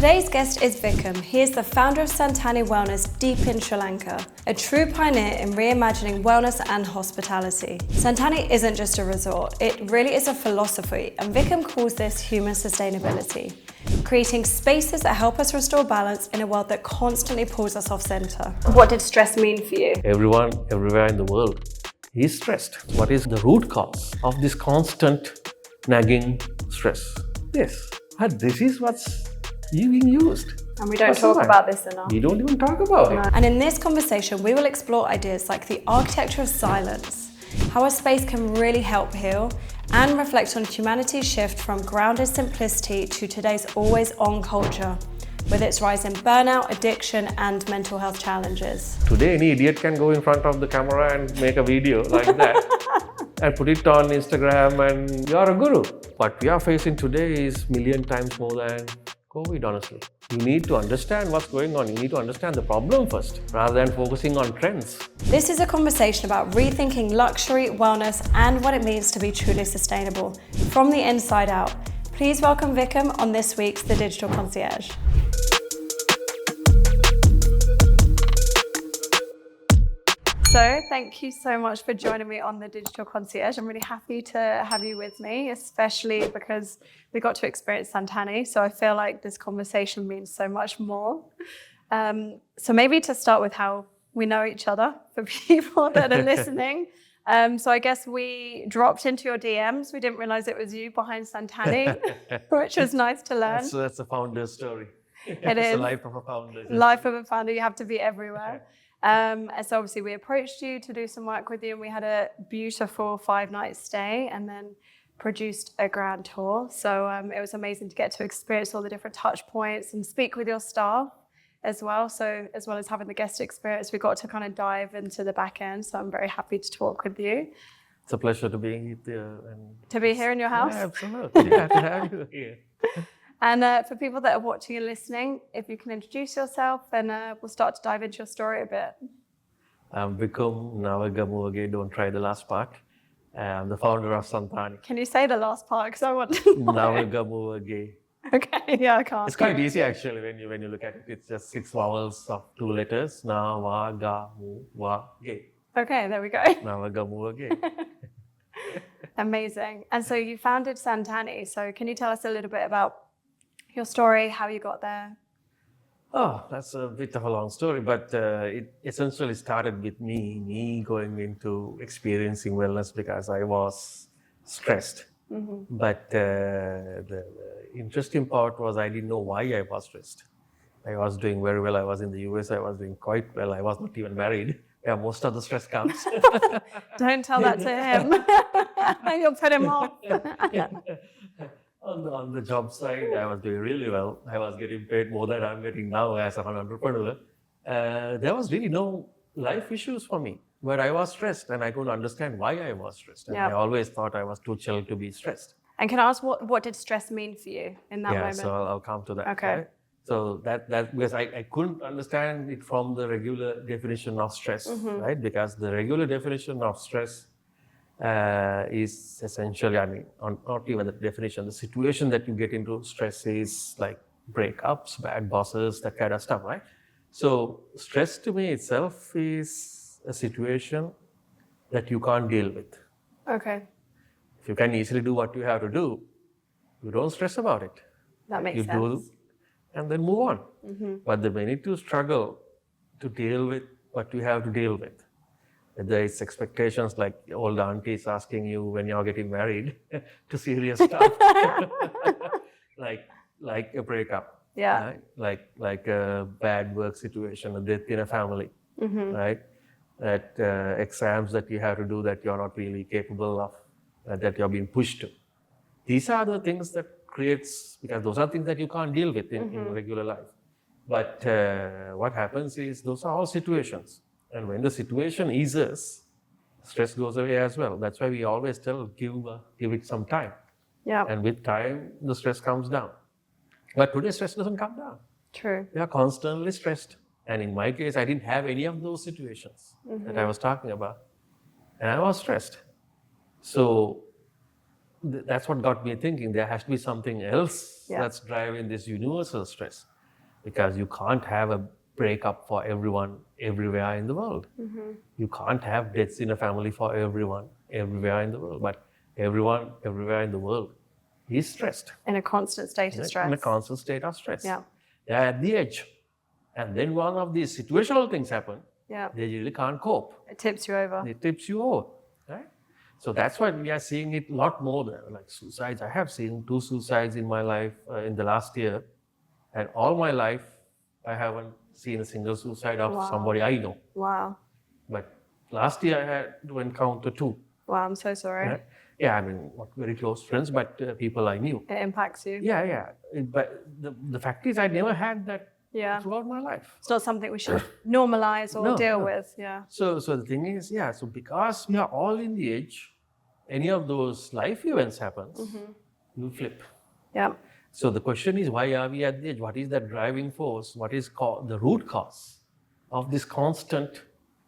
Today's guest is Vickum. He is the founder of Santani Wellness deep in Sri Lanka, a true pioneer in reimagining wellness and hospitality. Santani isn't just a resort, it really is a philosophy, and Vickum calls this human sustainability, creating spaces that help us restore balance in a world that constantly pulls us off center. What did stress mean for you? Everyone, everywhere in the world is stressed. What is the root cause of this constant nagging stress? Yes, but this is what's being used. And we don't talk about this enough. We don't even talk about it. And in this conversation, we will explore ideas like the architecture of silence, how a space can really help heal, and reflect on humanity's shift from grounded simplicity to today's always-on culture, with its rise in burnout, addiction, and mental health challenges. Today, any idiot can go in front of the camera and make a video like that and put it on Instagram and you're a guru. What we are facing today is million times more than COVID, honestly. You need to understand what's going on. You need to understand the problem first, rather than focusing on trends. This is a conversation about rethinking luxury, wellness, and what it means to be truly sustainable from the inside out. Please welcome Vickum on this week's The Digital Concierge. So thank you so much for joining me on The Digital Concierge. I'm really happy to have you with me, especially because we got to experience Santani. So I feel like this conversation means so much more. So maybe to start with how we know each other for people that are listening. So I guess we dropped into your DMs. We didn't realize it was you behind Santani, which was nice to learn. That's a founder's story. It is. The life of a founder. Life of a founder, you have to be everywhere. And so obviously we approached you to do some work with you, and we had a beautiful 5-night stay and then produced a grand tour. So it was amazing to get to experience all the different touch points and speak with your staff as well. So as well as having the guest experience, we got to kind of dive into the back end. So I'm very happy to talk with you. It's a pleasure to be here. To be here in your house? Yeah, absolutely. Yeah, to have you here. And for people that are watching and listening, if you can introduce yourself, and we'll start to dive into your story a bit. I'm Vickum Nawagamuwage, don't try the last part. I'm the founder of Santani. Can you say the last part? Because I want to know. Nawagamuwage. Okay, yeah, I can't. It's quite easy actually when you look at it. It's just 6 vowels of 2 letters. Nawagamuwage. Okay, there we go. Nawagamuwage. Amazing. And so you founded Santani. So can you tell us a little bit about your story, how you got there? Oh, that's a bit of a long story, but it essentially started with me going into experiencing wellness because I was stressed. Mm-hmm. But the interesting part was I didn't know why I was stressed. I was doing very well. I was in the US. I was doing quite well. I was not even married. Yeah, most of the stress comes. Don't tell that to him. You'll put him off. On the job side, I was doing really well. I was getting paid more than I'm getting now as an entrepreneur. There was really no life issues for me, but I was stressed and I couldn't understand why I was stressed. And I always thought I was too chill to be stressed. And can I ask what did stress mean for you in that moment? Yeah, so I'll come to that. Okay. Right? So that because I couldn't understand it from the regular definition of stress, right? Because the regular definition of stress is essentially, not even the definition, the situation that you get into stress is like breakups, bad bosses, that kind of stuff, right? So stress to me itself is a situation that you can't deal with. Okay. If you can easily do what you have to do, you don't stress about it. That makes sense. You do and then move on. Mm-hmm. But the minute you struggle to deal with what you have to deal with, whether it's expectations like old aunties asking you when you're getting married to serious stuff, like a breakup, yeah, right? like a bad work situation, a death in a family, right? That exams that you have to do that you're not really capable of, that you're being pushed to. These are the things that creates, because those are things that you can't deal with in regular life. But what happens is those are all situations. And when the situation eases, stress goes away as well. That's why we always tell, give it some time. Yeah. And with time, the stress comes down. But today, stress doesn't come down. True. We are constantly stressed. And in my case, I didn't have any of those situations that I was talking about. And I was stressed. So that's what got me thinking. There has to be something else Yeah. that's driving this universal stress, because you can't have a breakup for everyone everywhere in the world. You can't have deaths in a family for everyone everywhere in the world, but everyone everywhere in the world is stressed. In a constant state of stress. In a constant state of stress. Yeah. They're at the edge. And then one of these situational things happen. Yeah. They really can't cope. It tips you over. It tips you over, right? So that's why we are seeing it a lot more there, like suicides. I have seen 2 suicides in my life in the last year. And all my life, I haven't seen a single suicide of Wow. somebody I know. Wow. But last year I had to encounter 2. Wow, I'm so sorry. Right? Yeah, I mean, not very close friends, but people I knew. It impacts you. Yeah. But the fact is, I never had that throughout my life. It's not something we should normalize or deal with. Yeah. So the thing is, so because we are all in the edge, any of those life events happens, you flip. Yeah. So the question is, why are we at the edge? What is that driving force? What is the root cause of this constant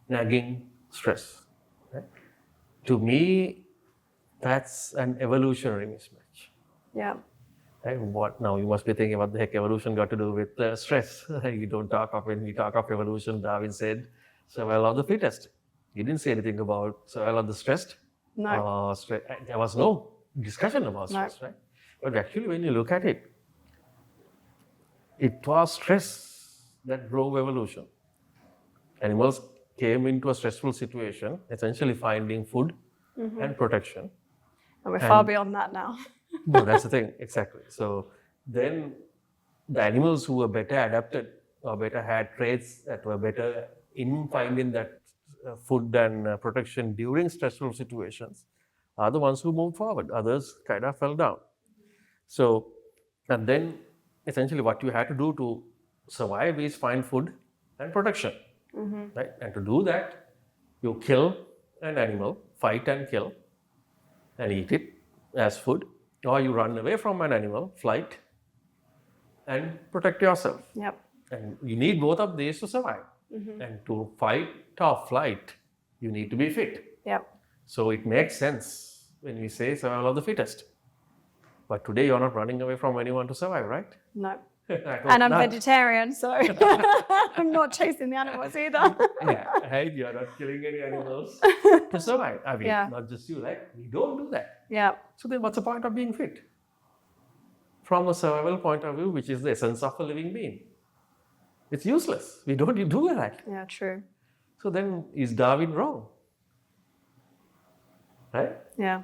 nagging stress? Right? To me, that's an evolutionary mismatch. Yeah. Right? What now? You must be thinking, what the heck evolution got to do with stress? You don't talk of, when we talk of evolution, Darwin said survival of the fittest. He didn't say anything about survival of the stressed. No. There was no discussion about stress, right? But actually, when you look at it, it was stress that drove evolution. Animals came into a stressful situation, essentially finding food and protection. And we're far beyond that now. No, that's the thing, exactly. So then the animals who were better adapted or better had traits that were better in finding that food and protection during stressful situations are the ones who moved forward. Others kind of fell down. So, and then essentially what you had to do to survive is find food and protection, right? And to do that, you kill an animal, fight and kill, and eat it as food, or you run away from an animal, flight, and protect yourself. Yep. And you need both of these to survive. And to fight or flight, you need to be fit. Yep. So it makes sense when we say survival of the fittest. But today you're not running away from anyone to survive, right? No. I hope And I'm not. vegetarian, so I'm not chasing the animals either. Yeah, right? You're not killing any animals to survive. I mean, not just you, like, we don't do that. Yeah. So then what's the point of being fit? From a survival point of view, which is the essence of a living being. It's useless. We don't do that. Yeah, true. So then is Darwin wrong? Right? Yeah.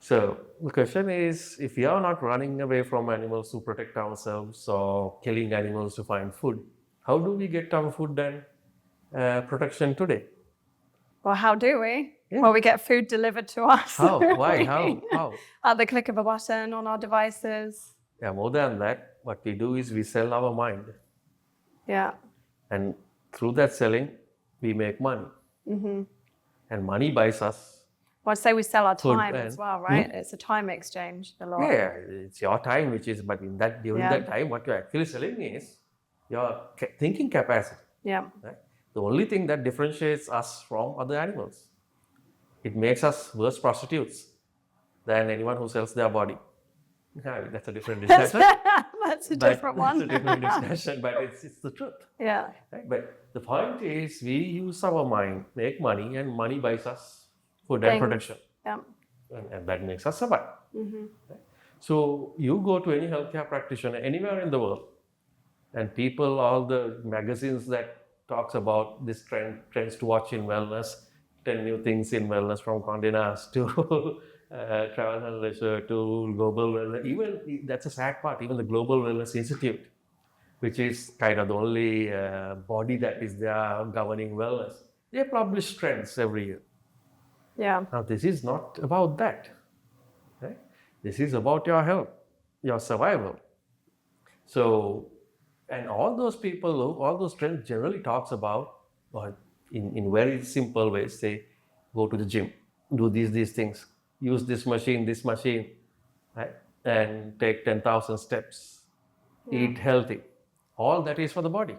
So the question is, if we are not running away from animals to protect ourselves or killing animals to find food, how do we get our food and protection today? Well, how do we? Yeah. Well, we get food delivered to us. How? Why? How? At the click of a button on our devices. Yeah, more than that, what we do is we sell our mind. Yeah. And through that selling, we make money. And money buys us. Well, I'd say we sell our Food time and- as well, right? It's a time exchange a lot. Yeah, it's your time, which is, but in that during that time, what you're actually selling is your thinking capacity. Yeah. Right? The only thing that differentiates us from other animals. It makes us worse prostitutes than anyone who sells their body. That's a different discussion. That's a different one. That's a different discussion, but it's the truth. Yeah. Right? But the point is, we use our mind, make money, and money buys us food and protection. Yeah. And that makes us survive. Right? So you go to any healthcare practitioner anywhere in the world, and people, all the magazines that talks about this trends to watch in wellness, 10 new things in wellness, from Condé Nast to travel and leisure to global wellness. Even that's a sad part. Even the Global Wellness Institute, which is kind of the only body that is there governing wellness, they publish trends every year. Yeah. Now, this is not about that. Right? This is about your health, your survival. So, and all those people, all those trends generally talks about, or in very simple ways, say, go to the gym, do these things, use this machine, right? And take 10,000 steps, eat healthy. All that is for the body.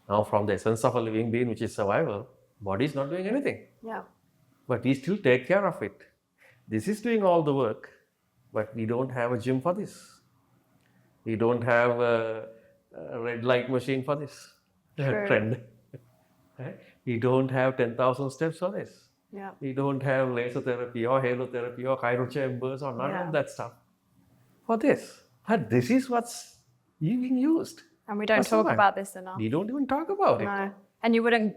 Now, from the essence of a living being, which is survival, body is not doing anything. Yeah. But we still take care of it. This is doing all the work, but we don't have a gym for this. We don't have a red light machine for this trend. Right? We don't have 10,000 steps for this. Yeah. We don't have laser therapy or halotherapy or chemotherapy or none of that stuff for this. But this is what's being used. And we don't talk about this enough. We don't even talk about it. No. And you wouldn't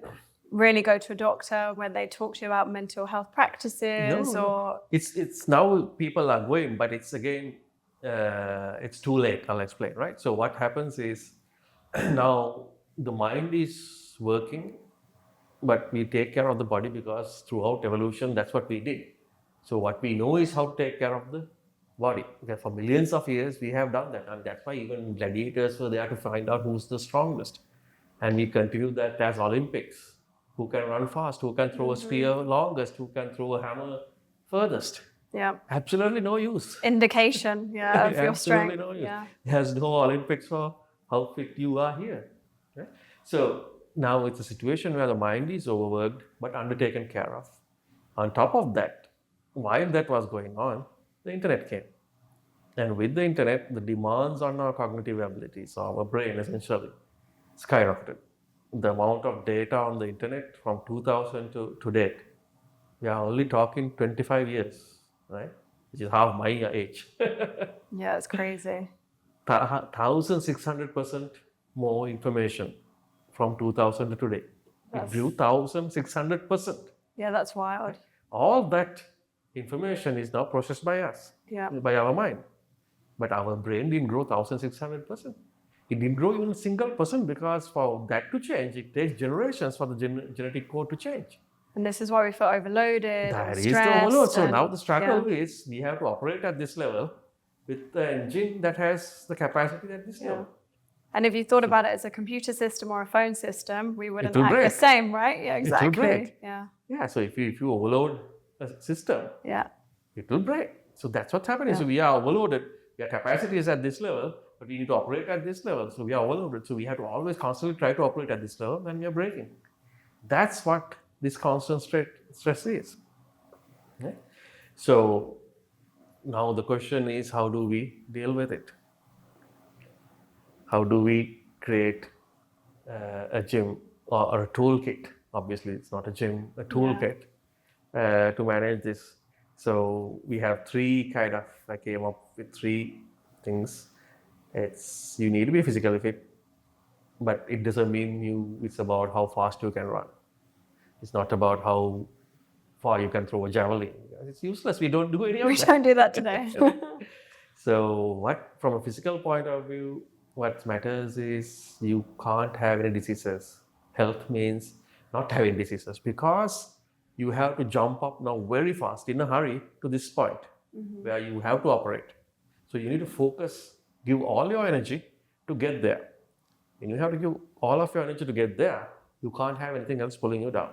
really go to a doctor when they talk to you about mental health practices or... It's now people are going, but it's again, it's too late. I'll explain, right? So what happens is now the mind is working, but we take care of the body because throughout evolution, that's what we did. So what we know is how to take care of the body. Because for millions of years, we have done that. And that's why even gladiators were there to find out who's the strongest. And we continue that as Olympics. Who can run fast, who can throw a spear longest, who can throw a hammer furthest. Yeah. Absolutely no use. Indication, of your strength. Absolutely no use. Yeah. There's no Olympics for how fit you are here. Right? So now it's a situation where the mind is overworked but undertaken care of. On top of that, while that was going on, the internet came. And with the internet, the demands on our cognitive abilities, our brain essentially, skyrocketed. The amount of data on the internet from 2000 to date, we are only talking 25 years, right? Which is half my age. Yeah, it's crazy. 1,600% more information from 2000 to today. It grew 1,600%. Yeah, that's wild. All that information is now processed by us, by our mind. But our brain didn't grow 1,600%. It didn't grow even a single percent because for that to change, it takes generations for the genetic code to change. And this is why we feel overloaded. That is stressed, the overload. So now the struggle is we have to operate at this level with the engine that has the capacity at this level. And if you thought about it as a computer system or a phone system, we wouldn't act break. the same, right? Yeah, exactly. It will break. Yeah. So if you overload a system, it will break. So that's what's happening. So we are overloaded. Your capacity is at this level, but we need to operate at this level. So we are overloaded. So we have to always constantly try to operate at this level and we are breaking. That's what this constant stress is. Okay? So now the question is, how do we deal with it? How do we create a gym or a toolkit? Obviously, it's not a gym, a toolkit to manage this. So we have I came up with 3 things. You need to be physically fit, but it doesn't mean it's about how fast you can run. It's not about how far you can throw a javelin. It's useless. We don't do any of that. We don't do that today. So from a physical point of view, what matters is you can't have any diseases. Health means not having diseases because you have to jump up now very fast in a hurry to this point where you have to operate. So you need to focus, give all your energy to get there. When you have to give all of your energy to get there, you can't have anything else pulling you down.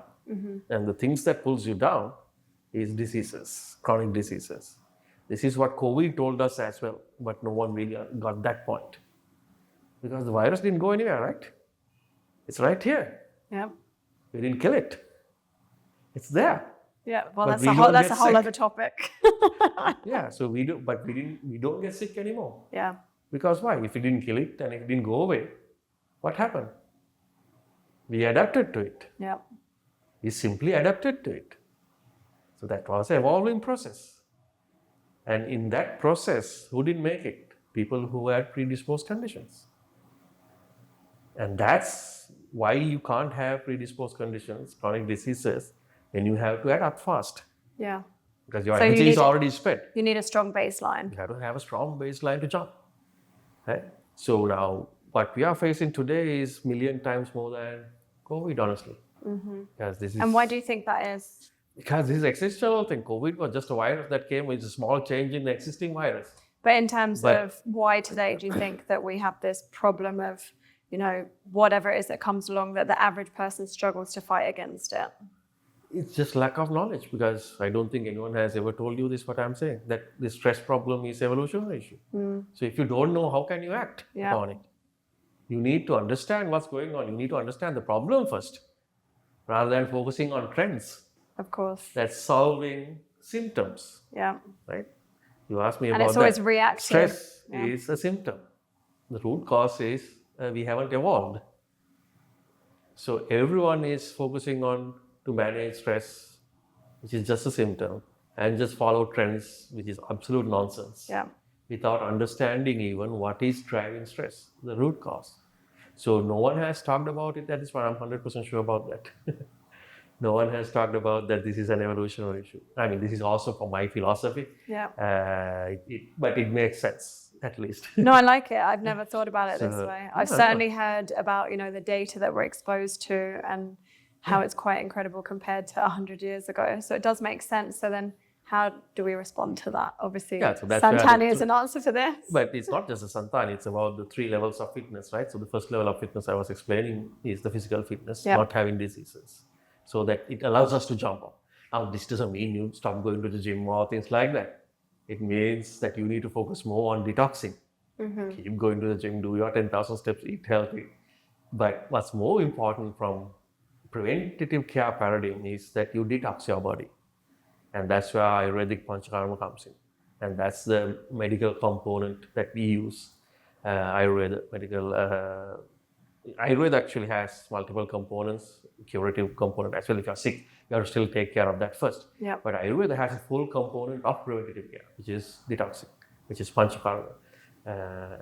And the things that pulls you down is diseases, chronic diseases. This is what COVID told us as well, but no one really got that point. Because the virus didn't go anywhere, right? It's right here. Yeah. We didn't kill it. It's there. Yeah, well, But that's a whole other topic. Yeah, so we don't get sick anymore. Yeah. Because why? If we didn't kill it and it didn't go away, what happened? We adapted to it. Yeah. We simply adapted to it. So that was an evolving process. And in that process, who didn't make it? People who had predisposed conditions. And that's why you can't have predisposed conditions, chronic diseases, when you have to adapt fast. Yeah. Because your energy is already spent. You need a strong baseline. You have to have a strong baseline to jump. Right? So now, what we are facing today is million times more than COVID, honestly. Because this is, and why do you think that is? Because this is existential thing. COVID was just a virus that came with a small change in the existing virus. But in terms of why today do you think that we have this problem of, whatever it is that comes along, that the average person struggles to fight against it? It's just lack of knowledge, because I don't think anyone has ever told you this, what I'm saying, that the stress problem is evolutionary issue. So if you don't know, how can you act upon it? You need to understand what's going on. You need to understand the problem first, rather than focusing on trends. Of course. That's solving symptoms, Yeah. right? You asked me And about it's always that. reactive. Stress is a symptom. The root cause is we haven't evolved. So everyone is focusing on to manage stress, which is just a symptom, and just follow trends, which is absolute nonsense. Yeah. Without understanding even what is driving stress, the root cause. So no one has talked about it. That is why I'm 100% sure about that. No one has talked about that this is an evolutionary issue. I mean, this is also from my philosophy. Yeah. But it makes sense, at least. No, I like it. I've never thought about it this So, way. I've yeah, certainly heard about, the data that we're exposed to and how it's quite incredible compared to 100 years ago. So it does make sense. So then how do we respond to that? Obviously, Yeah, so that's where Santani is an answer for this. But it's not just a Santani, it's about the 3 levels of fitness, right? So the first level of fitness I was explaining is the physical fitness, Yeah. not having diseases. So that it allows us to jump up. Now, this doesn't mean you stop going to the gym or things like that. It means that you need to focus more on detoxing. Keep going to the gym, do your 10,000 steps, eat healthy. But what's more important from preventative care paradigm is that you detox your body. And that's where Ayurvedic Panchakarma comes in. And that's the medical component that we use. Ayurveda actually has multiple components, curative component. Actually, if you're sick, you have to still take care of that first. Yeah. But Ayurveda has a full component of preventative care, which is detoxing, which is Panchakarma.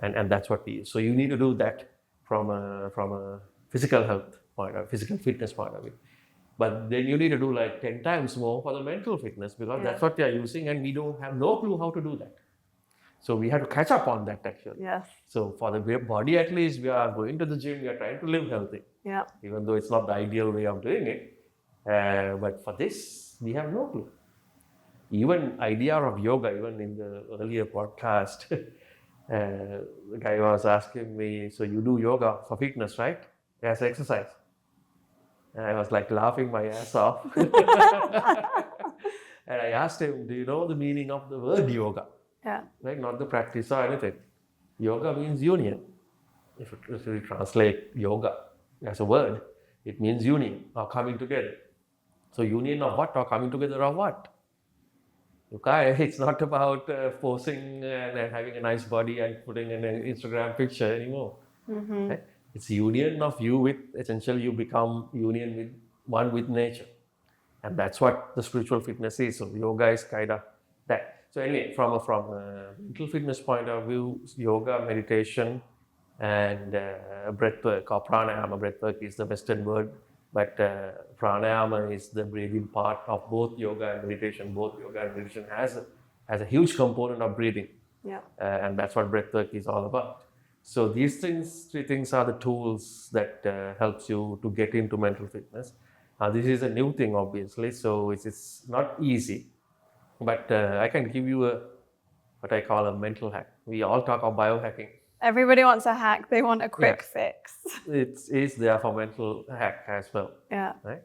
And that's what we use. So you need to do that from a physical health point of physical fitness point of view. But then you need to do like 10 times more for the mental fitness because that's what we are using and we don't have no clue how to do that. So we have to catch up on that actually. Yes. So for the body at least, we are going to the gym, we are trying to live healthy. Yeah. Even though it's not the ideal way of doing it. But for this, we have no clue. Even idea of yoga, even in the earlier podcast, the guy was asking me, so you do yoga for fitness, right? As exercise. And I was like laughing my ass off. And I asked him, do you know the meaning of the word yoga? Yeah. Like not the practice or anything. Yoga means union. If you translate yoga as a word, it means union or coming together. So union of what or coming together of what? Okay, it's not about posing and having a nice body and putting in an Instagram picture anymore. Okay? It's union of you with, essentially you become union with one with nature. And that's what the spiritual fitness is. So yoga is kind of that. So anyway, from a mental fitness point of view, yoga, meditation, and breathwork or pranayama. Breathwork is the Western word, but pranayama is the breathing part of both yoga and meditation. Both yoga and meditation has a huge component of breathing. Yeah. And that's what breathwork is all about. So these 3 things are the tools that helps you to get into mental fitness. This is a new thing, obviously, so it's not easy. But I can give you what I call a mental hack. We all talk of biohacking. Everybody wants a hack. They want a quick fix. It is there for mental hack as well. Yeah. Right?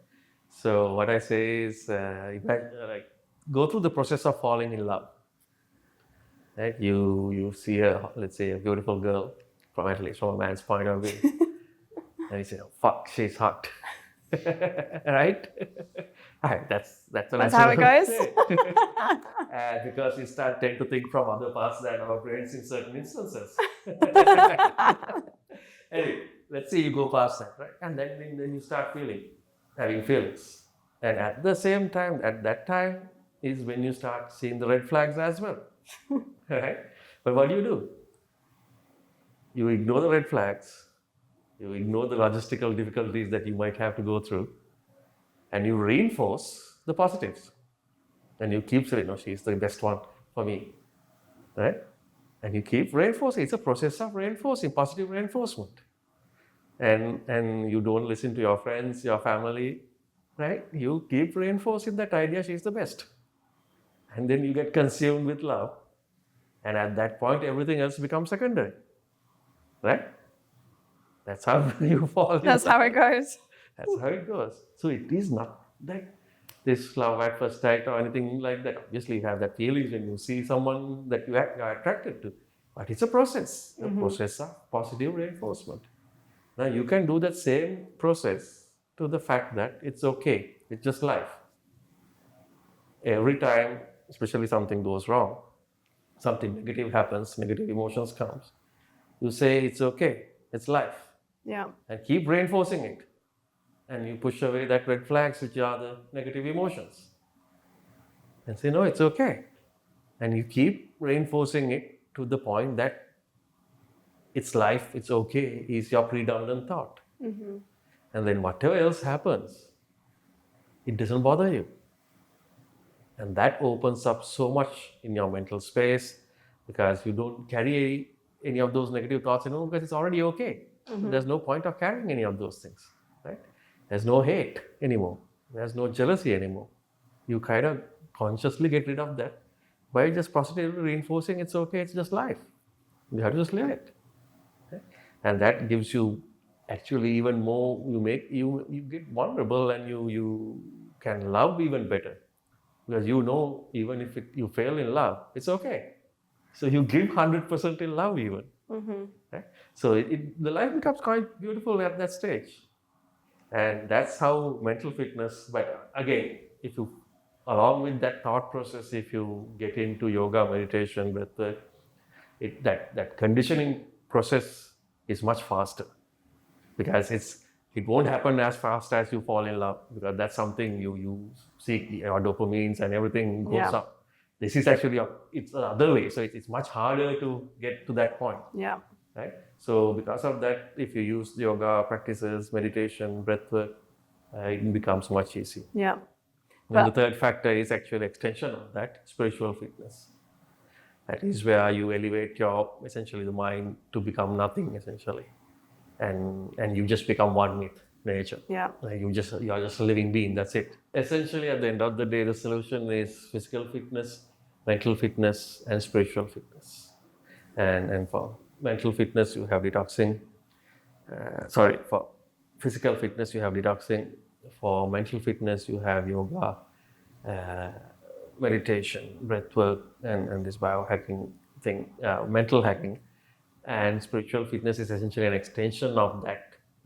So what I say is, go through the process of falling in love. Right? You see let's say a beautiful girl, at least from a man's point of view, and you say, "Oh, fuck, she's hot." Right? That's how it goes. Because we tend to think from other parts than our brains in certain instances. Anyway, let's say you go past that, right? And then you start having feelings. And at the same time, at that time is when you start seeing the red flags as well. Right? But what do? You ignore the red flags. You ignore the logistical difficulties that you might have to go through, and you reinforce the positives. And you keep saying, "No, she's the best one for me," right? And you keep reinforcing. It's a process of reinforcing, positive reinforcement. And you don't listen to your friends, your family, right? You keep reinforcing that idea she's the best, and then you get consumed with love, and at that point, everything else becomes secondary, right? That's how you fall. That's how it goes. That's how it goes. So it is not like this love at first sight or anything like that. Obviously, you have that feeling when you see someone that you are attracted to. But it's a process, a process of positive reinforcement. Now, you can do that same process to the fact that it's okay. It's just life. Every time especially something goes wrong, something negative happens, negative emotions comes, you say it's okay, it's life, Yeah. and keep reinforcing it. And you push away that red flags, which are the negative emotions, and say, no, it's okay. And you keep reinforcing it to the point that it's life, it's okay, is your predominant thought. And then whatever else happens, it doesn't bother you. And that opens up so much in your mental space, because you don't carry any of those negative thoughts anymore, because it's already okay. There's no point of carrying any of those things, right? There's no hate anymore. There's no jealousy anymore. You kind of consciously get rid of that by just positively reinforcing it's okay, it's just life. You have to just live it. Okay? And that gives you actually even more, you get vulnerable, and you can love even better. Because you know, even if you fail in love, it's okay. So you give 100% in love even. Right? So the life becomes quite beautiful at that stage. And that's how mental fitness, but again, if you, along with that thought process, if you get into yoga, meditation, breathwork, that conditioning process is much faster, because it won't happen as fast as you fall in love, because that's something you seek, your dopamines and everything goes up. This is actually it's the other way, so it's much harder to get to that point. Yeah. Right? So because of that, if you use yoga practices, meditation, breathwork, it becomes much easier. Yeah. And the third factor is actually extension of that, spiritual fitness. That is where you elevate essentially the mind to become nothing, essentially. And you just become one with nature. Yeah. Like you're just a living being, that's it. Essentially, at the end of the day, the solution is physical fitness, mental fitness, and spiritual fitness. And for mental fitness, you have detoxing. For physical fitness, you have detoxing. For mental fitness, you have yoga, meditation, breathwork, and this biohacking thing, mental hacking. And spiritual fitness is essentially an extension of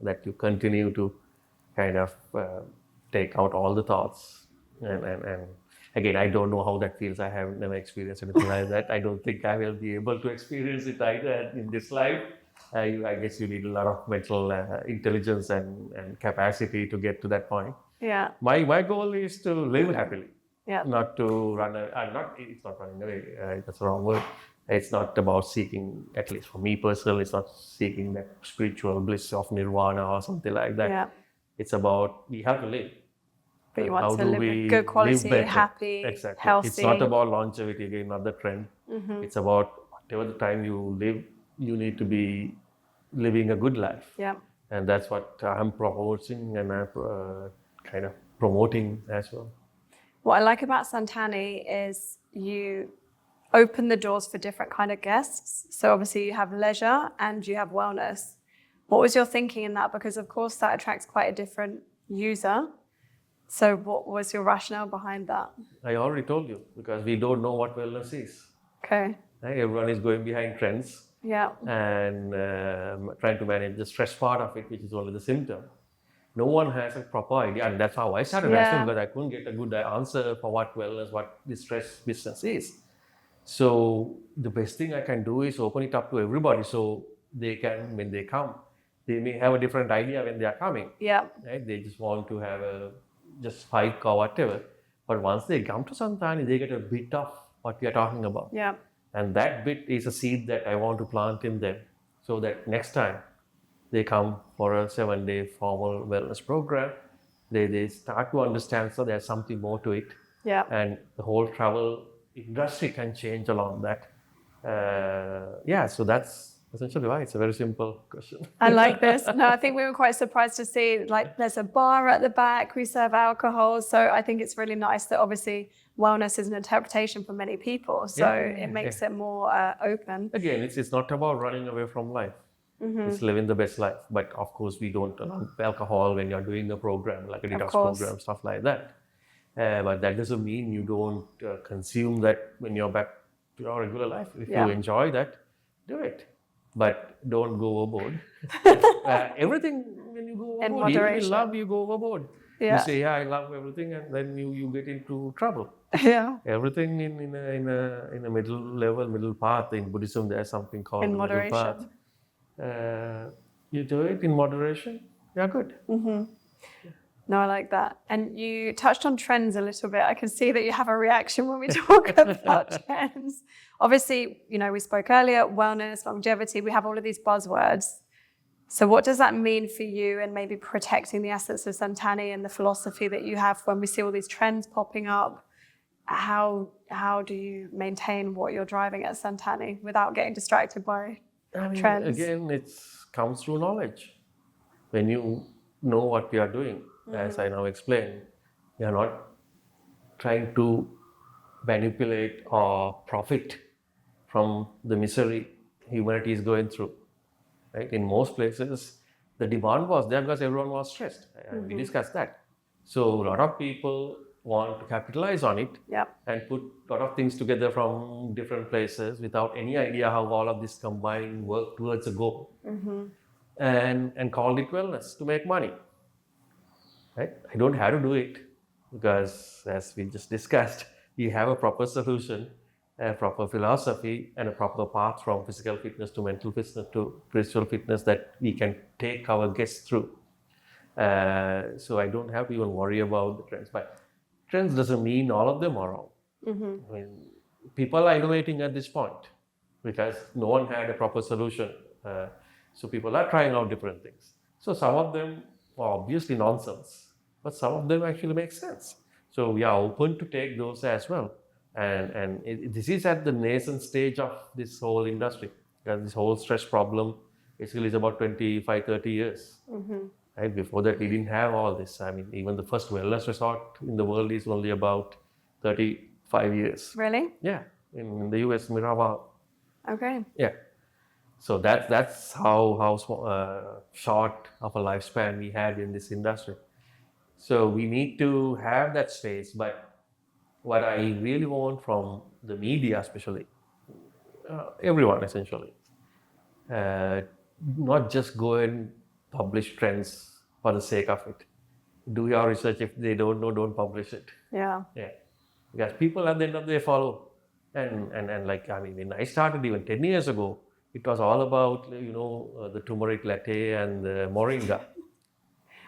that you continue to kind of take out all the thoughts. And again, I don't know how that feels. I have never experienced anything like that. I don't think I will be able to experience it either in this life. I guess you need a lot of mental intelligence and capacity to get to that point. Yeah. My goal is to live happily. Yeah. Not to run. It's not running away. That's the wrong word. It's not about seeking, at least for me personally, it's not seeking that spiritual bliss of nirvana or something like that. Yeah. It's about, we have to live. But you How want to do live we with good quality, live better? happy, Exactly. healthy. It's not about longevity, again, not the trend. It's about whatever the time you live, you need to be living a good life. Yeah. And that's what I'm promoting, and I'm kind of promoting as well. What I like about Santani is you open the doors for different kind of guests. So obviously you have leisure and you have wellness. What was your thinking in that? Because of course that attracts quite a different user. So what was your rationale behind that? I already told you, because we don't know what wellness is. Okay. Right? Everyone is going behind trends. Yeah. And trying to manage the stress part of it, which is only the symptom. No one has a proper idea, and that's how I started asking, because I couldn't get a good answer for what wellness, what the stress business is. So the best thing I can do is open it up to everybody, so they can, when they come, they may have a different idea when they are coming. Yeah. Right? They just want to have a just spike or whatever. But once they come to Santani, they get a bit of what we are talking about. Yeah. And that bit is a seed that I want to plant in them, so that next time they come for a 7-day formal wellness program, they start to understand, so there's something more to it. Yeah. And the whole travel industry can change along that. So that's essentially why. It's a very simple question. I like this. No, I think we were quite surprised to see, like, there's a bar at the back, we serve alcohol. So I think it's really nice that obviously wellness is an interpretation for many people. So it makes it more open. Again, it's not about running away from life. It's living the best life. But of course, we don't allow alcohol when you're doing a program, like a detox program, stuff like that. But that doesn't mean you don't consume that when you're back to your regular life. If you enjoy that, do it. But don't go overboard. Everything, when you go overboard, even in love, you go overboard. Yeah. You say, I love everything, and then you get into trouble. Yeah. Everything in a middle level, middle path. In Buddhism, there's something called In the middle path. moderation. You do it in moderation, you're good. No, I like that. And you touched on trends a little bit. I can see that you have a reaction when we talk about trends. Obviously, we spoke earlier, wellness, longevity, we have all of these buzzwords. So what does that mean for you and maybe protecting the assets of Santani and the philosophy that you have when we see all these trends popping up? How do you maintain what you're driving at Santani without getting distracted by trends? Again, it comes through knowledge. When you know what we are doing, as I now explained, we are not trying to manipulate or profit from the misery humanity is going through. Right? In most places, the demand was there because everyone was stressed. We discussed that. So a lot of people want to capitalize on it and put a lot of things together from different places without any idea how all of this combined work towards a goal. And called it wellness to make money. Right? I don't have to do it because, as we just discussed, we have a proper solution, a proper philosophy, and a proper path from physical fitness to mental fitness to spiritual fitness that we can take our guests through. So I don't have to even worry about the trends. But trends doesn't mean all of them are wrong. I mean, people are innovating at this point because no one had a proper solution. So people are trying out different things. So some of them are obviously nonsense, but some of them actually make sense. So we are open to take those as well. And this is at the nascent stage of this whole industry. Because this whole stress problem basically is about 25, 30 years. Right? Before that, we didn't have all this. I mean, even the first wellness resort in the world is only about 35 years. Really? Yeah, in the US, Miraval. Okay. Yeah. So that's how short of a lifespan we had in this industry. So we need to have that space. But what I really want from the media, especially, everyone essentially, not just go and publish trends for the sake of it. Do your research. If they don't know, don't publish it. Yeah. Because people at the end of the day follow. And like, I mean, when I started even 10 years ago, it was all about, the turmeric latte and the moringa.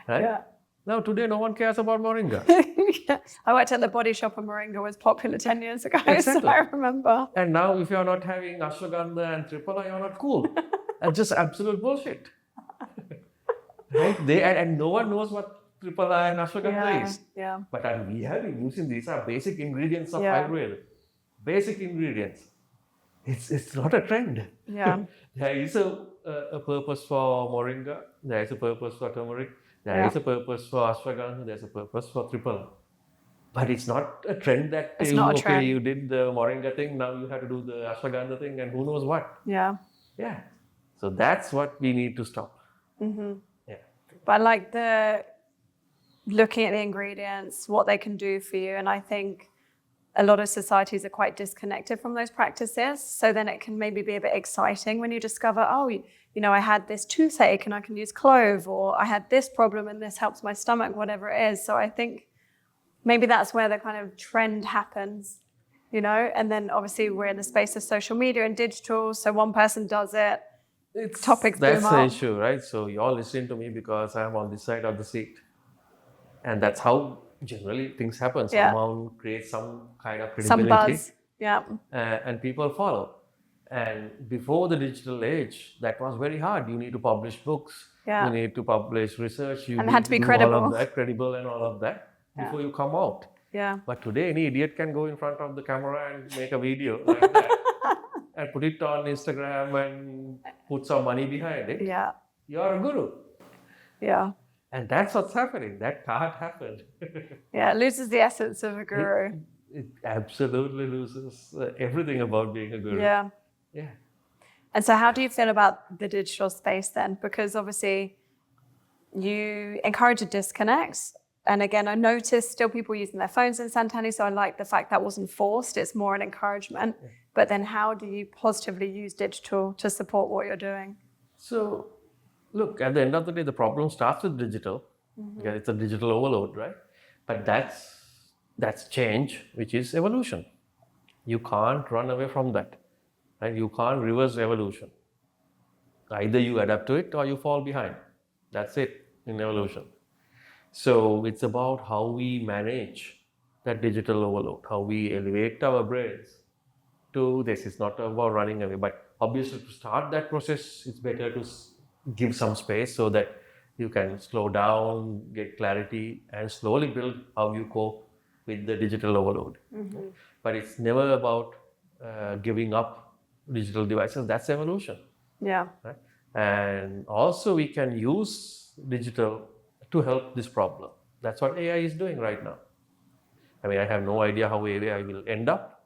Right? Yeah. Now, today, no one cares about moringa. I worked at the Body Shop and moringa was popular 10 years ago, Exactly. so I remember. And now, if you're not having ashwagandha and triphala, you're not cool. That's just absolute bullshit. Right? And no one knows what triphala and ashwagandha is. Yeah. But we have been using these are basic ingredients of Ayurveda. Basic ingredients. It's not a trend. Yeah. There is a purpose for moringa. There is a purpose for turmeric. There is a purpose for ashwagandha. There's a purpose for triphala. But it's not a trend that you did the moringa thing, now you have to do the ashwagandha thing, and who knows what. Yeah. Yeah. So that's what we need to stop. Yeah. But I like the looking at the ingredients, what they can do for you, and I think a lot of societies are quite disconnected from those practices. So then it can maybe be a bit exciting when you discover, I had this toothache and I can use clove, or I had this problem and this helps my stomach, whatever it is. So I think maybe that's where the kind of trend happens, and then obviously we're in the space of social media and digital. So one person does it, topics boom up. That's the issue, right? So you're listening to me because I'm on this side of the seat. And that's how generally things happen. Someone creates some kind of credibility. Some buzz. Yeah. And people follow. And before the digital age, that was very hard. You need to publish books. Yeah. You need to publish research. You and need had to be do credible. all of that, credible and all of that before you come out. Yeah. But today, any idiot can go in front of the camera and make a video like that and put it on Instagram and put some money behind it. Yeah. You're a guru. Yeah. And that's what's happening. That can't happen. Yeah, it loses the essence of a guru. It absolutely loses everything about being a guru. Yeah. Yeah. And so how do you feel about the digital space then? Because obviously you encourage a disconnect. And again, I noticed still people using their phones in Santani, so I like the fact that wasn't forced. It's more an encouragement. Yeah. But then how do you positively use digital to support what you're doing? So, look, at the end of the day, the problem starts with digital. Yeah, it's a digital overload, right? But that's That's change, which is evolution. You can't run away from that. Right? You can't reverse evolution. Either you adapt to it or you fall behind. That's it in evolution. So it's about how we manage that digital overload, how we elevate our brains to this. It's not about running away, but obviously to start that process, it's better to give some space so that you can slow down, get clarity, and slowly build how you cope with the digital overload. But it's never about giving up digital devices. That's evolution. Yeah. Right? And also we can use digital to help this problem. That's what AI is doing right now. I mean, I have no idea how AI will end up,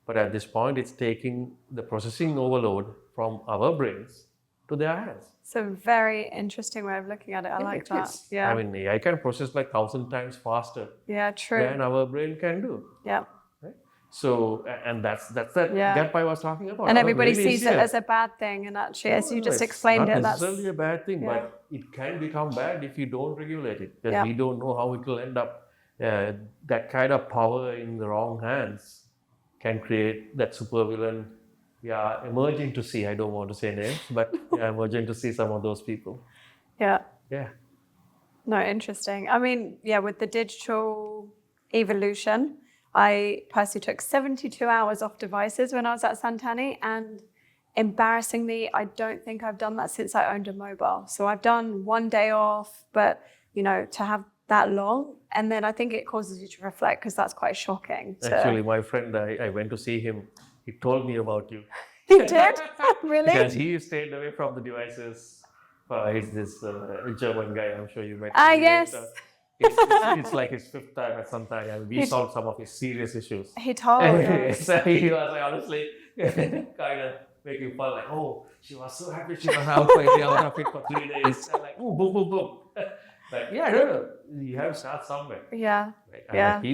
but at this point, it's taking the processing overload from our brains to their hands. It's a very interesting way of looking at it. I like that. Yeah. I mean, AI can process like 1,000 times faster than our brain can do. Yeah. Right? So, and that's that gap I was talking about. And everybody sees it as a bad thing, and actually, as you just explained it, that's not necessarily a bad thing, but it can become bad if you don't regulate it. Because we don't know how it will end up. That kind of power in the wrong hands can create that supervillain. We are emerging to see, I don't want to say names, but we are emerging to see some of those people. Yeah. Yeah. No, interesting. I mean, with the digital evolution, I personally took 72 hours off devices when I was at Santani, and embarrassingly, I don't think I've done that since I owned a mobile. So I've done one day off, but to have that long, and then I think it causes you to reflect, because that's quite shocking. Actually, my friend, I went to see him. He told me about you. He did? Really? Because he stayed away from the devices. He's this German guy, I'm sure you met. Yes. It's like his fifth time at Santani, and we solved some of his serious issues. He told us. So he was like, honestly kind of making fun, like, oh, she was so happy she was out of it for 3 days. And like, oh, boom, boom, boom. Like, no, you have to start somewhere. Yeah. Right? And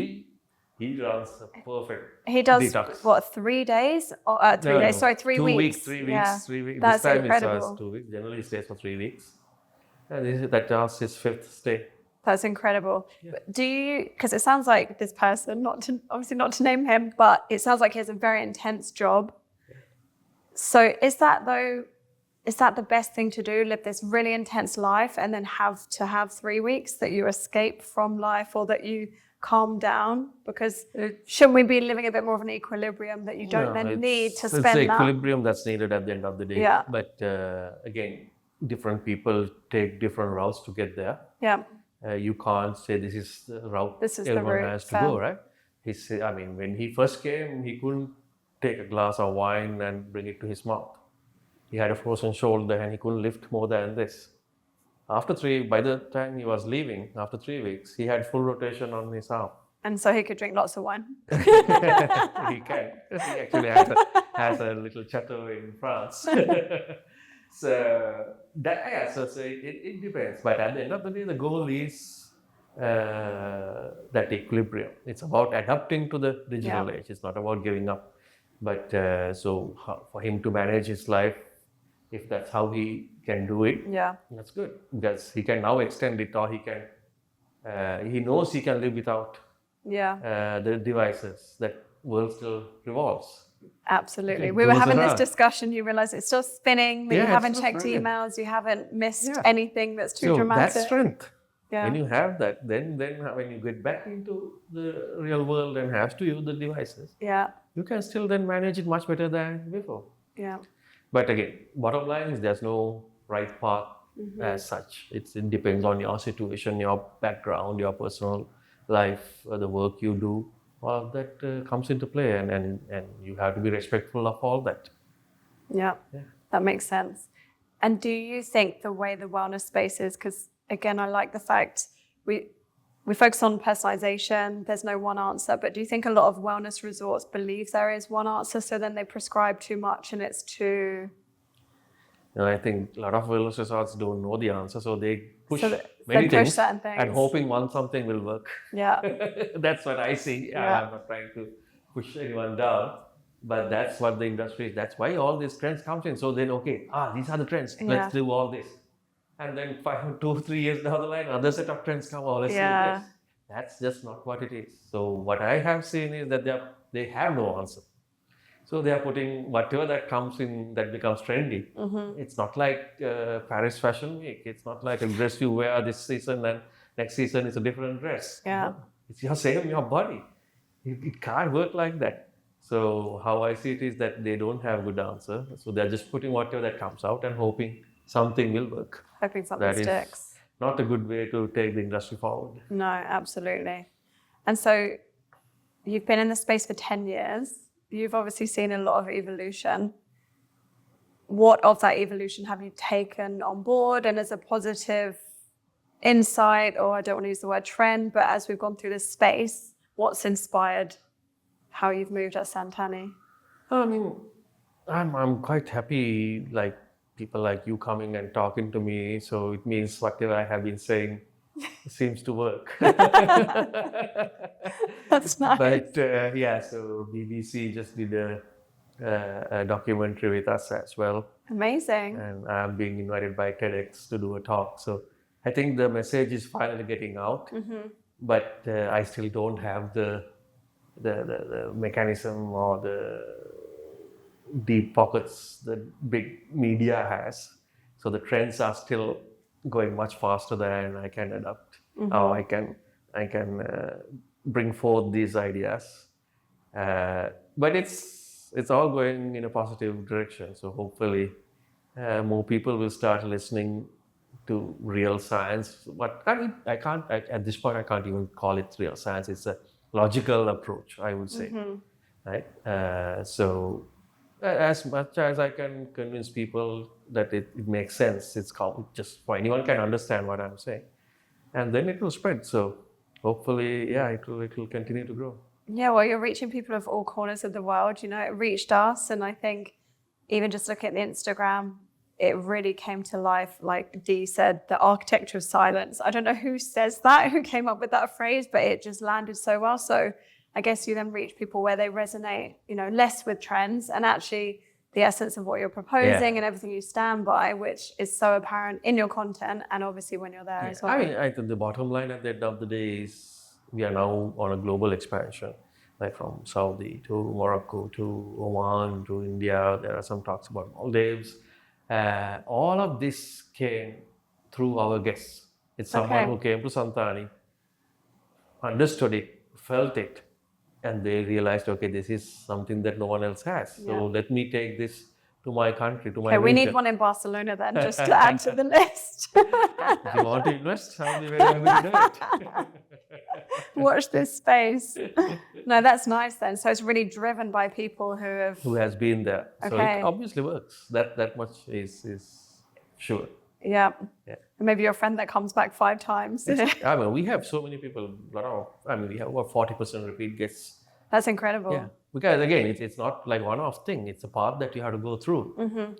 he runs a perfect He does detox. what, 3 days? 3 days, sorry, 3 weeks. 3 weeks, Yeah. 3 weeks. That's this time incredible. it starts 2 weeks. Generally it stays for 3 weeks. And that was his 5th stay. That's incredible. Yeah. Do you, because it sounds like this person, obviously not to name him, but it sounds like he has a very intense job. Yeah. So is that the best thing to do? Live this really intense life and then have 3 weeks that you escape from life, or that you calm down? Because shouldn't we be living a bit more of an equilibrium that you don't need to spend that? It's the equilibrium that's needed at the end of the day. Yeah. But again, different people take different routes to get there. Yeah. You can't say this is the route everyone has to go, right? When he first came, he couldn't take a glass of wine and bring it to his mouth. He had a frozen shoulder and he couldn't lift more than this. By the time he was leaving, after 3 weeks, he had full rotation on his arm. And so he could drink lots of wine. He can. He actually has a little chateau in France. So it depends. But at the end of the day, the goal is that equilibrium. It's about adapting to the digital age. It's not about giving up. But so for him to manage his life, if that's how he can do it, that's good. Because he can now extend it, or he knows he can live without the devices. That world still revolves. Absolutely. We were having this discussion, you realize it's still spinning, that you haven't checked emails, you haven't missed anything that's too dramatic. That's strength. Yeah. When you have that, then when you get back into the real world and have to use the devices, you can still then manage it much better than before. Yeah. But again, bottom line is there's no right path as such. It depends on your situation, your background, your personal life, the work you do. All that comes into play, and you have to be respectful of all that. Yeah, that makes sense. And do you think the way the wellness space is, because again, I like the fact we focus on personalization, there's no one answer, but do you think a lot of wellness resorts believe there is one answer, so then they prescribe too much and it's too... I think a lot of wellness resorts don't know the answer, so they push many things and hoping something will work. Yeah. That's what I see. I'm not trying to push anyone down, but that's what the industry is. That's why all these trends come in. So then, these are the trends. Let's do all this. And then 2-3 years down the line, another set of trends come. Let's do this. That's just not what it is. So what I have seen is that they have no answer. So they are putting whatever that comes in that becomes trendy. It's not like Paris Fashion Week. It's not like a dress you wear this season and next season is a different dress. Yeah. No, it's your same, your body. It can't work like that. So how I see it is that they don't have a good answer. So they're just putting whatever that comes out and hoping something will work. Hoping something That sticks. is not a good way to take the industry forward. No, absolutely. And so you've been in the space for 10 years. You've obviously seen a lot of evolution. What of that evolution have you taken on board and as a positive insight, or I don't want to use the word trend, but as we've gone through this space, what's inspired how you've moved at Santani? I mean, I'm quite happy, like people like you coming and talking to me. So it means whatever I have been saying seems to work. That's nice. But yeah, so BBC just did a documentary with us as well. Amazing. And I'm being invited by TEDx to do a talk. So I think the message is finally getting out, but I still don't have the mechanism or the deep pockets that big media has. So the trends are still going much faster than I can adapt. Or I can bring forth these ideas. But it's all going in a positive direction. So hopefully more people will start listening to real science. But I can't at this point I can't even call it real science. It's a logical approach, I would say, right? So as much as I can convince people that it makes sense, it's called just for anyone can understand what I'm saying, and then it will spread. So hopefully, yeah, it will continue to grow. Yeah, well, you're reaching people of all corners of the world. You know, it reached us, and I think even just looking at the Instagram, it really came to life. Like Dee said, the architecture of silence. I don't know who says that, who came up with that phrase, but it just landed so well. So I guess you then reach people where they resonate, you know, less with trends and actually the essence of what you're proposing and everything you stand by, which is so apparent in your content and obviously when you're there as well. I mean, I think the bottom line at the end of the day is we are now on a global expansion, like from Saudi to Morocco to Oman to India. There are some talks about Maldives. All of this came through our guests. It's someone who came to Santani, understood it, felt it, and they realized, okay, this is something that no one else has. So let me take this to my country, to my region. We need one in Barcelona then, just to add to the list. If you want to invest, I'll be very happy to do it. Watch this space. No, that's nice then. So it's really driven by people who has been there. So it obviously works. That much is sure. Yeah. And maybe your friend that comes back 5 times. I mean, we have so many people. We have over 40% repeat guests. That's incredible. Yeah. Because again, it's not like one-off thing. It's a path that you have to go through.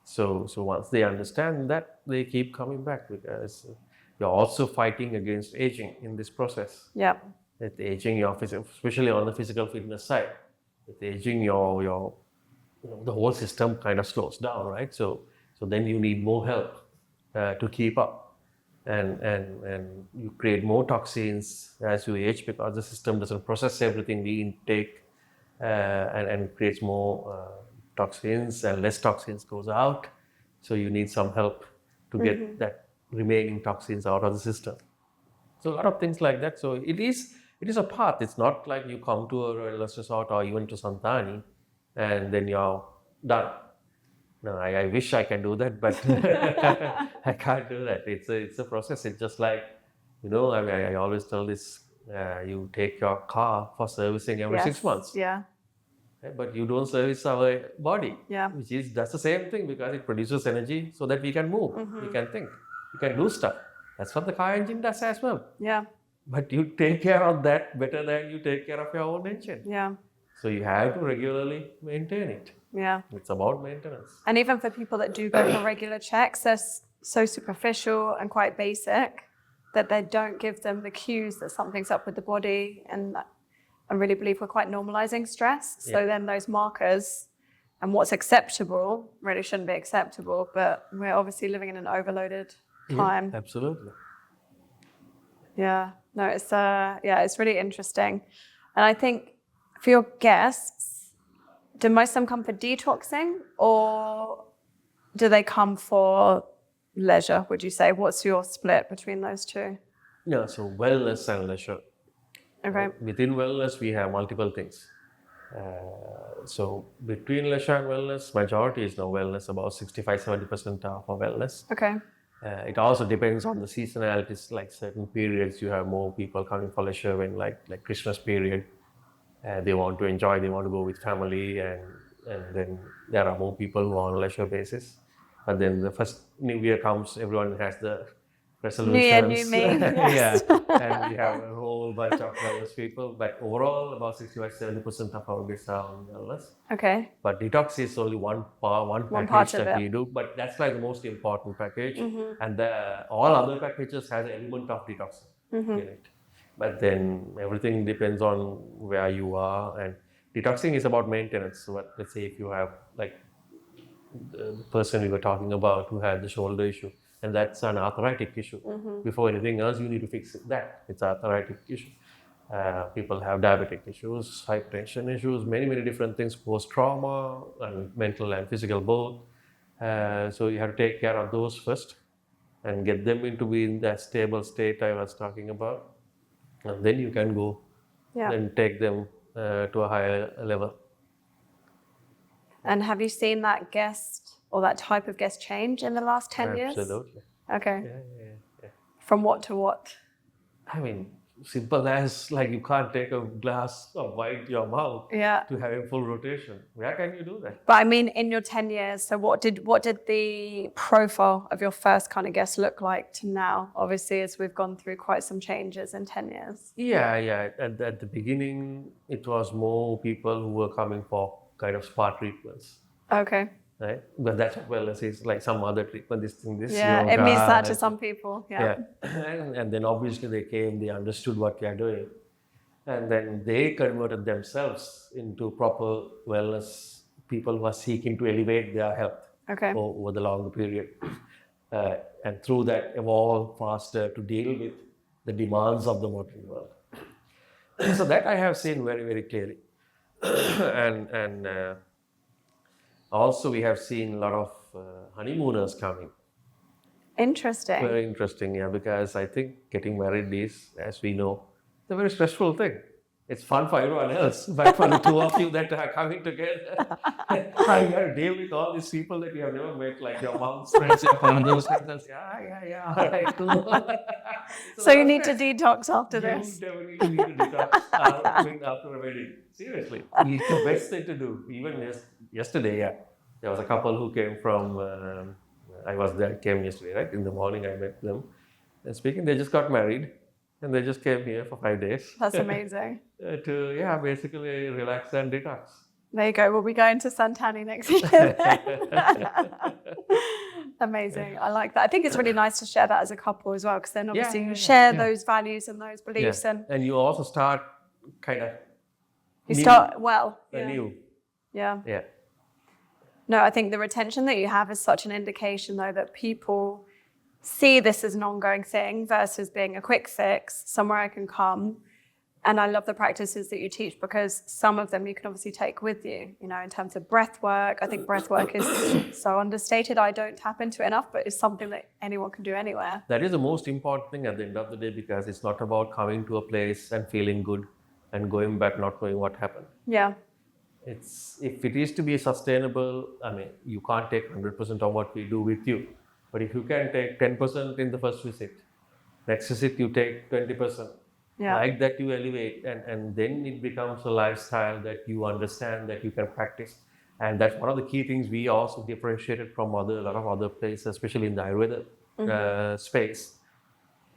So once they understand that, they keep coming back because you're also fighting against aging in this process. Yeah. With aging, especially on the physical fitness side, with aging, your the whole system kind of slows down, right? So then you need more help to keep up, and you create more toxins as you age because the system doesn't process everything we intake, and creates more toxins, and less toxins goes out. So you need some help to get that remaining toxins out of the system. So a lot of things like that. So it is a path. It's not like you come to a wellness resort or even to Santani and then you're done. No, I wish I can do that, but I can't do that. It's a process. It's just like, I always tell this, you take your car for servicing every 6 months. Yeah. But you don't service our body, yeah. That's the same thing because it produces energy so that we can move, we can think, we can do stuff. That's what the car engine does as well. Yeah. But you take care of that better than you take care of your own engine. Yeah. So you have to regularly maintain it. Yeah. It's about maintenance. And even for people that do go for regular checks, they're so superficial and quite basic that they don't give them the cues that something's up with the body. And I really believe we're quite normalizing stress. So then those markers and what's acceptable really shouldn't be acceptable. But we're obviously living in an overloaded time. Absolutely. Yeah, no, it's really interesting. And I think for your guests, do most of them come for detoxing or do they come for leisure, would you say? What's your split between those two? Yeah, so wellness and leisure. Okay. Within wellness, we have multiple things. So between leisure and wellness, majority is now wellness, about 65-70% are for wellness. Okay. It also depends on the seasonalities, like certain periods you have more people coming for leisure when like Christmas period, they want to enjoy, they want to go with family, and then there are more people who are on a leisure basis. But then the first New Year comes, everyone has the New year, new resolutions. me. Yes. And we have a whole bunch of wellness people. But overall, about 65-70% of our guests are on wellness. Okay. But detox is only one part package of that it. we do. But that's like the most important package. And all other packages has an element of detox in it. But then everything depends on where you are. And detoxing is about maintenance. So let's say if you have like the person we were talking about who had the shoulder issue, and that's an arthritic issue. Before anything else, you need to fix that. It's an arthritic issue. People have diabetic issues, hypertension issues, many different things, post-trauma, and mental and physical both. So you have to take care of those first and get them into being that stable state I was talking about. And then you can go and take them to a higher level. And have you seen that guest or that type of guest change in the last 10 years? Absolutely. Okay. Yeah. From what to what? I mean, simple as like you can't take a glass of wine to your mouth to have a full rotation. Where can you do that? But I mean, in your 10 years, so what did the profile of your first kind of guest look like to now? Obviously, as we've gone through quite some changes in 10 years. Yeah. At the beginning, it was more people who were coming for kind of spa treatments. Okay. Right? But that's what wellness is, like some other treatment, this Yeah, yoga, it means that to some people. Yeah. And then obviously they came, they understood what we are doing. And then they converted themselves into proper wellness people who are seeking to elevate their health over the longer period. And through that, evolve faster to deal with the demands of the modern world. So that I have seen very clearly. and also we have seen a lot of honeymooners coming. Interesting. Very interesting, yeah, because I think getting married is, as we know, it's a very stressful thing. It's fun for everyone else, but for the two of you that are coming together, you have to deal with all these people that you have never met, like your mom's friends, your father's friends. Yeah, all right, cool. So you need to detox after this. You definitely need to detox after a wedding. Seriously, it's the best thing to do. Even yesterday, there was a couple who came from. I was there. Came yesterday, right? In the morning, I met them. And speaking, they just got married, and they just came here for 5 days. That's amazing. To basically relax and detox. There you go. We'll be going to Santani next year. Amazing. I like that. I think it's really nice to share that as a couple as well, because then obviously you share those values and those beliefs. And you also start kind of start well. Anew. Yeah. Yeah. No, I think the retention that you have is such an indication, though, that people see this as an ongoing thing versus being a quick fix, somewhere I can come. And I love the practices that you teach, because some of them you can obviously take with you, in terms of breath work. I think breath work is so understated. I don't tap into it enough, but it's something that anyone can do anywhere. That is the most important thing at the end of the day, because it's not about coming to a place and feeling good and going back not knowing what happened. Yeah. If it is to be sustainable, I mean, you can't take 100% of what we do with you. But if you can take 10% in the first visit, next visit you take 20%. Yeah. Like that you elevate, and then it becomes a lifestyle that you understand, that you can practice. And that's one of the key things we also differentiated from a lot of other places, especially in the Ayurveda space.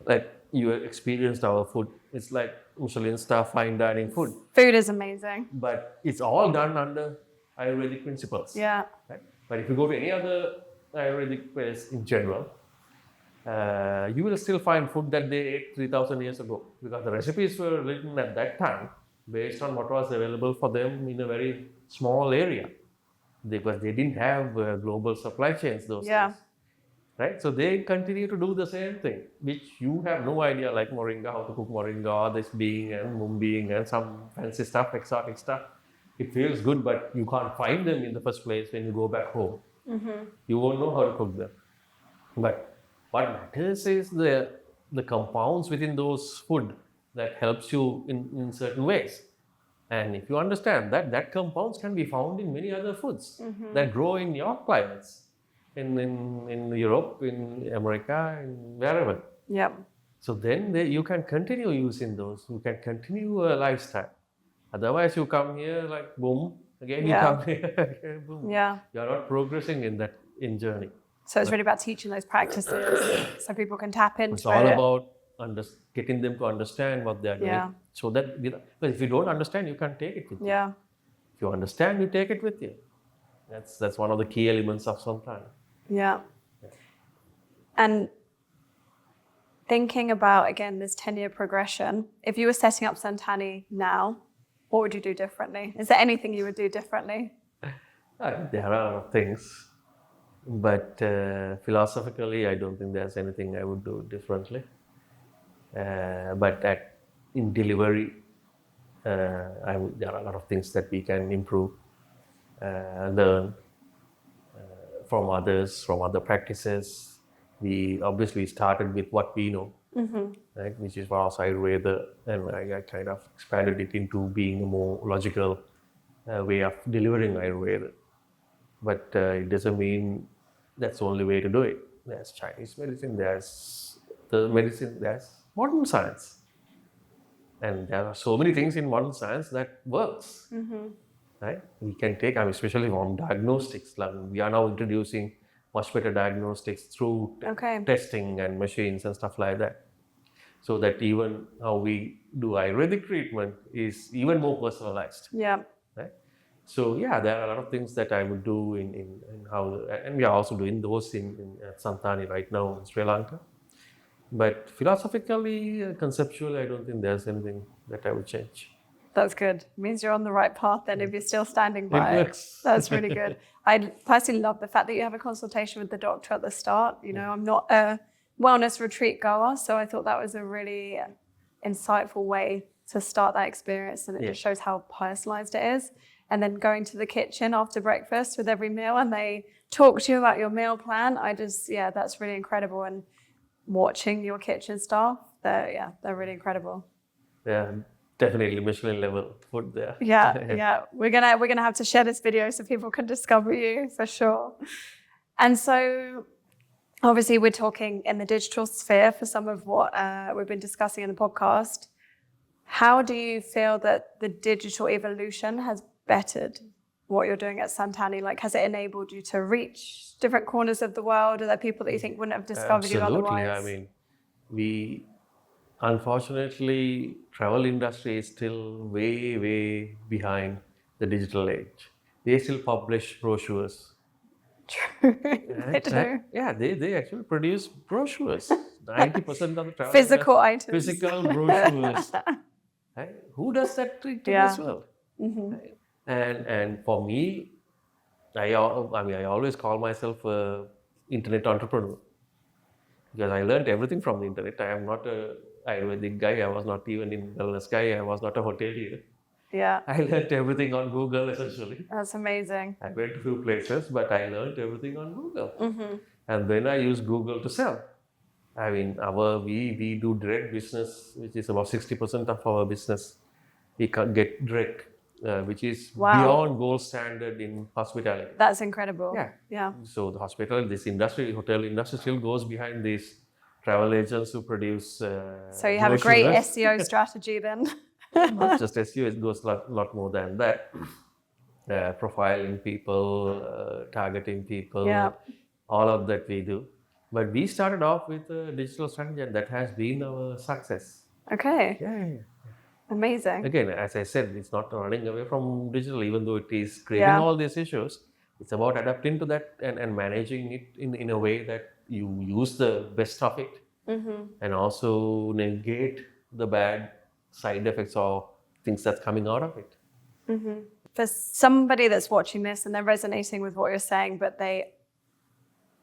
Like you experienced our food. It's like Michelin star fine dining food. Food is amazing. But it's all done under Ayurvedic principles. Yeah. Right? But if you go to any other Ayurvedic place in general, you will still find food that they ate 3,000 years ago, because the recipes were written at that time based on what was available for them in a very small area, because they didn't have global supply chains those days. right? So they continue to do the same thing, which you have no idea, like moringa, how to cook moringa, or this being and mung being and some fancy stuff, exotic stuff. It feels good, but you can't find them in the first place when you go back home. You won't know how to cook them. But what matters is the compounds within those food that helps you in certain ways. And if you understand that, that compounds can be found in many other foods that grow in your climates, in Europe, in America, in wherever. Yep. So then you can continue using those. You can continue a lifestyle. Otherwise, you come here like boom, again you come here, again, boom. Yeah. You're not progressing in journey. So it's really about teaching those practices so people can tap into it. It's all about getting them to understand what they're doing. Yeah. So that, but if you don't understand, you can't take it with you. Yeah. If you understand, you take it with you. That's one of the key elements of Santani. Yeah. And thinking about, again, this 10-year progression, if you were setting up Santani now, what would you do differently? Is there anything you would do differently? There are a lot of things. But philosophically, I don't think there's anything I would do differently. But in delivery, there are a lot of things that we can improve, learn from others, from other practices. We obviously started with what we know, right, which is for us Ayurveda, and I kind of expanded it into being a more logical way of delivering Ayurveda. But it doesn't mean that's the only way to do it. There's Chinese medicine, there's modern science. And there are so many things in modern science that works. Right? We can take, especially from diagnostics. Like we are now introducing much better diagnostics through testing and machines and stuff like that. So that even how we do Ayurvedic treatment is even more personalized. Yeah. Right? So yeah, there are a lot of things that I would do in how, and we are also doing those in Santani right now in Sri Lanka. But philosophically, conceptually, I don't think there's anything that I would change. That's good. It means you're on the right path then if you're still standing by It works. That's really good. I personally love the fact that you have a consultation with the doctor at the start. You know, I'm not a wellness retreat goer, so I thought that was a really insightful way to start that experience, and it just shows how personalized it is. And then going to the kitchen after breakfast with every meal and they talk to you about your meal plan. That's really incredible. And watching your kitchen staff, they're really incredible. Yeah, definitely Michelin level food there. Yeah. We're gonna have to share this video so people can discover you for sure. And so obviously we're talking in the digital sphere for some of what we've been discussing in the podcast. How do you feel that the digital evolution has bettered what you're doing at Santani? Like, has it enabled you to reach different corners of the world? Are there people that you think wouldn't have discovered you otherwise? Absolutely. We unfortunately, travel industry is still way, way behind the digital age. They still publish brochures. True. They do. Yeah, they actually produce brochures. 90% of the travel Physical items. Physical brochures. Right? Who does that in this world? Right? And for me, I always call myself an internet entrepreneur because I learned everything from the internet. I am not a Ayurvedic guy. I was not even in wellness guy. I was not a hotelier. Yeah. I learned everything on Google essentially. That's amazing. I went to a few places, but I learned everything on Google. And then I use Google to sell. We do direct business, which is about 60% of our business. We can get direct. Which is beyond gold standard in hospitality. That's incredible. Yeah. So the hotel industry still goes behind these travel agents who produce. So you have a great SEO strategy then. Not just SEO, it goes a lot more than that. Profiling people, targeting people, all of that we do. But we started off with a digital strategy, and that has been our success. Okay. Yeah. Amazing. Again, as I said, it's not running away from digital, even though it is creating all these issues. It's about adapting to that and managing it in a way that you use the best of it and also negate the bad side effects or things that's coming out of it. For somebody that's watching this and they're resonating with what you're saying, but they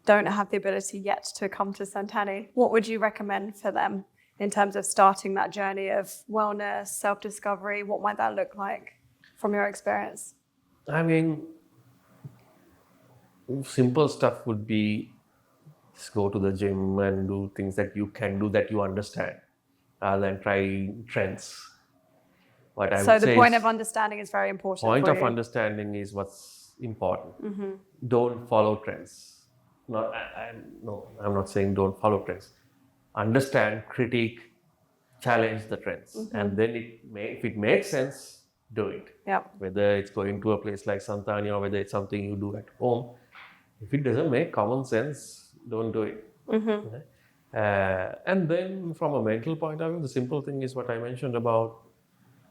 don't have the ability yet to come to Santani, what would you recommend for them in terms of starting that journey of wellness, self-discovery? What might that look like from your experience? I mean, simple stuff would be just go to the gym and do things that you can do that you understand, rather than try trends. What I So would the say point is, of understanding is very important. point for of you. understanding is what's important. Don't follow trends. I'm not saying don't follow trends. Understand, critique, challenge the trends, and then if it makes sense, do it. Yep. Whether it's going to a place like Santani or whether it's something you do at home, if it doesn't make common sense, don't do it. Okay? And then from a mental point of view, the simple thing is what I mentioned about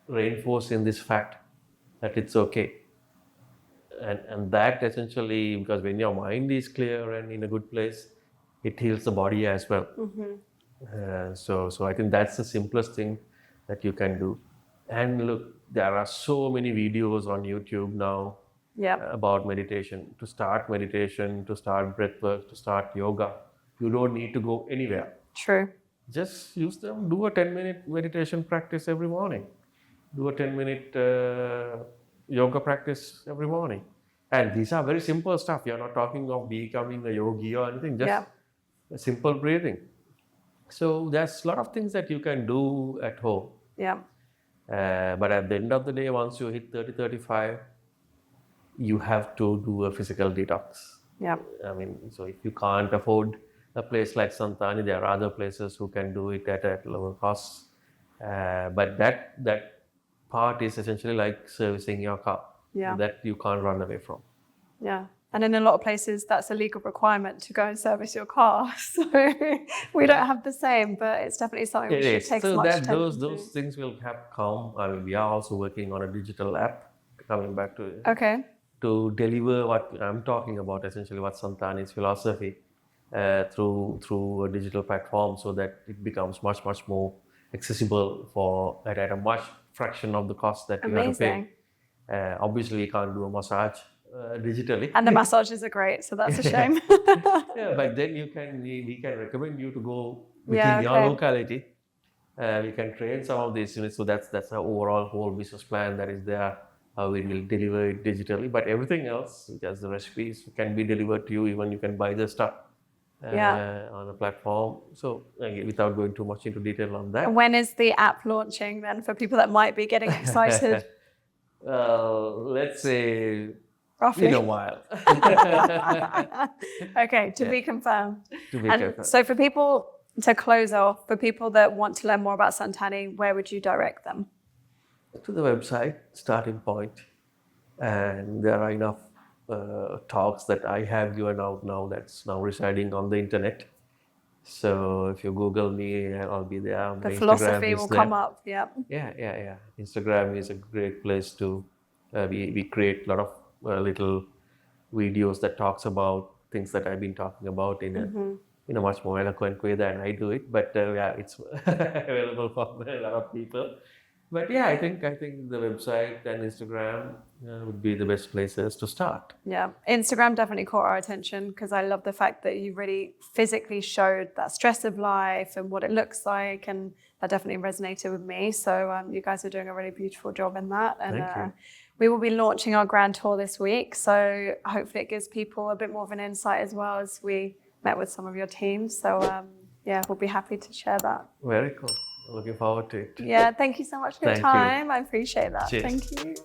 reinforcing this fact that it's okay. And that essentially, because when your mind is clear and in a good place, it heals the body as well. So I think that's the simplest thing that you can do. And look, there are so many videos on YouTube now about meditation. To start meditation, to start breath work, to start yoga, you don't need to go anywhere. True. Just use them. Do a 10-minute meditation practice every morning. Do a 10-minute yoga practice every morning. And these are very simple stuff. You're not talking of becoming a yogi or anything, just a simple breathing. So there's a lot of things that you can do at home. Yeah. But at the end of the day, once you hit 30, 35, you have to do a physical detox. Yeah. I mean, so if you can't afford a place like Santani, there are other places who can do it at lower costs. But that part is essentially like servicing your car that you can't run away from. Yeah. And in a lot of places, that's a legal requirement to go and service your car. So we don't have the same, but it's definitely something we should take so much that attention those things will have come. I mean, we are also working on a digital app, coming back to it, Okay. to deliver what I'm talking about, essentially what Santani's philosophy, through a digital platform, so that it becomes much more accessible at a much fraction of the cost that you have to pay. Obviously, we can't do a massage digitally. And the massages are great, so that's a shame. Yeah, but then we can recommend you to go within your locality. We can train some of these units, so that's the overall whole business plan that is there. We will deliver it digitally, but everything else, just the recipes, can be delivered to you. Even you can buy the stuff on the platform. So without going too much into detail on that. When is the app launching then, for people that might be getting excited? Let's say roughly in a while. Okay, to be confirmed. To be confirmed. So for people, to close off, for people that want to learn more about Santani, where would you direct them? To the website, starting point. And there are enough talks that I have given out now that's now residing on the internet. So if you Google me, I'll be there. The philosophy will come up, yeah. Yeah. Instagram is a great place to, we create a lot of little videos that talks about things that I've been talking about in a much more eloquent way than I do it. But it's available for a lot of people. But yeah, I think the website and Instagram would be the best places to start. Yeah, Instagram definitely caught our attention because I love the fact that you really physically showed that stress of life and what it looks like, and that definitely resonated with me. So you guys are doing a really beautiful job in that. And Thank you. we will be launching our grand tour this week. So hopefully it gives people a bit more of an insight as well, as we met with some of your teams. So we'll be happy to share that. Very cool. Looking forward to it. Yeah, thank you so much for your Thank you. time. I appreciate that. Cheers. Thank you.